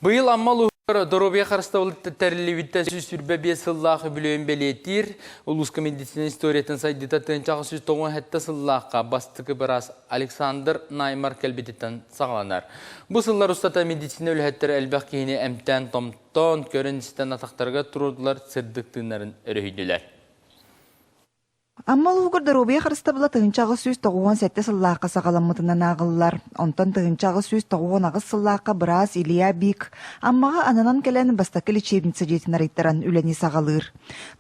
Быйыл аммал Доробия қарыстауылы тәрілі сүрбе бес сыллақы бүлөйін белетір. Улуска медицина историятын сайдыта тынчағы сүз тоғын хәтті сыллаққа бастықы біраз Александр Наймар кәлбететтен сағаланар. Бұл сыллар ұстата медицина өліхеттері әлбәқ кейіне әмтән томтон көріністен атақтарға тұрудылар сырдықтыңларын өрейділер. Аммал угур Доробия қарыстабыла тыгынчағы сүз тоғуын сәтті сыллаққа сағаламытынан ағылылар. Онтан тыгынчағы сүз тоғуын ағыз сыллаққа біраз Илья Бик. Аммаға ананан кәлән бастақы лечебница жетін арайттаран үләні сағалыр.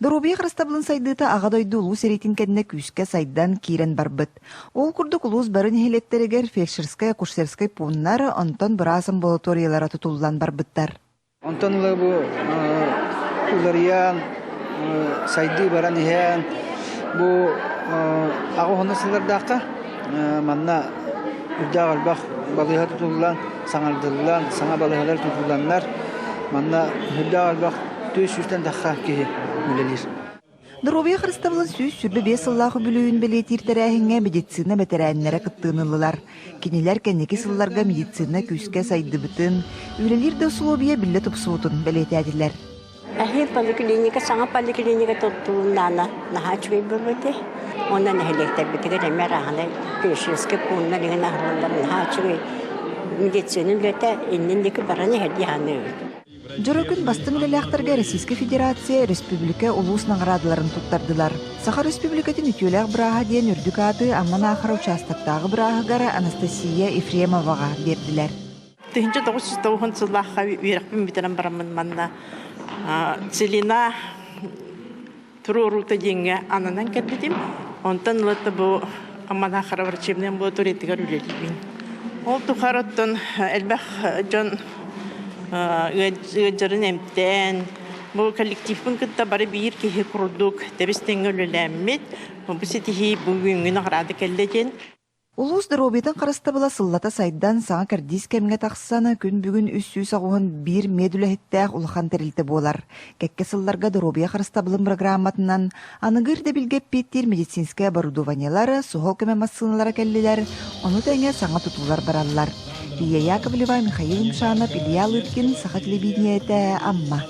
Доробия қарыстабылын сайдыта ағадойды ұлу серейтін кәдіне күске сайдан кейрен барбыт. Ол күрдік ұлуыз барын хелеттерігер фельдшерская, курсерская пуннары онтан біраз амбулаториялара тұтулан барбыттар. Онтан ұлы сайды баран ихен bu ağı honasılardaki manna üdda albaq balığa tutulan, sanaldılan, sana balıqlar tutulanlar manna üdda albaq 400'den daha ki mülelir. Доробия қарыстабылын сүз сүрбе бес сыллағы бүлуін білетір тәрәхіңе медицина бәтәрәнлері қыттығынылылар. Кенелер кәнеке сылларға медицина күске сайды бүтін, үлелерді сұлобия білі тұпсуытын білетәділер. Ahir polikliniga sana polikliniga tuttuğundan nahaçvey bulurdu. Ondan nehirlikte bitige demerahane köşeske punlarına nahırlar nahaçvey medisinin lete innindeki barani hediyanı. Жорокүн бастың үлеләқтарға Российская Федерация, Республика улус наңырадыларын тұттардылар. Саха Республикатын үтеләқ бұраға дейін үрдік аты амман ақыры участықтағы бұрағығара Анастасия Ефремоваға берділер. Тыгынча 990 жыллаққа үйрекпен бітірін барамын манна. Целина турурута деньги ананан кәддім. Онтан латта бұл аммана қара врачебнен бұл туретігер үлелейбін. Ол тұқараттан әлбәқ жон өйджерін әмттен бұл коллективпін күтті бары бір кейі құрдық дәбістен өлеләммет. Бұл сетихи бұл үйіңін ағырады кәлдеген. Улус Доробиятын қарыстабыла сыллата сайдан саңа кәрдис кәмге тақсаны күн бүгін үс-сүйс ағуын бір медуләхеттәқ ұлыған тәрілті болар. Кәкке сылларға Доробия қарыстабылын программатынан анығыр дәбілгеп петтер медицинская оборудованиялары, суғол көмә массыналары кәллелер, оны тәңе саңа тұтулар баралар. Лия Яковлева, Михаил Мшанов, Илья Лыткин, Саха телевидениеті, Амма.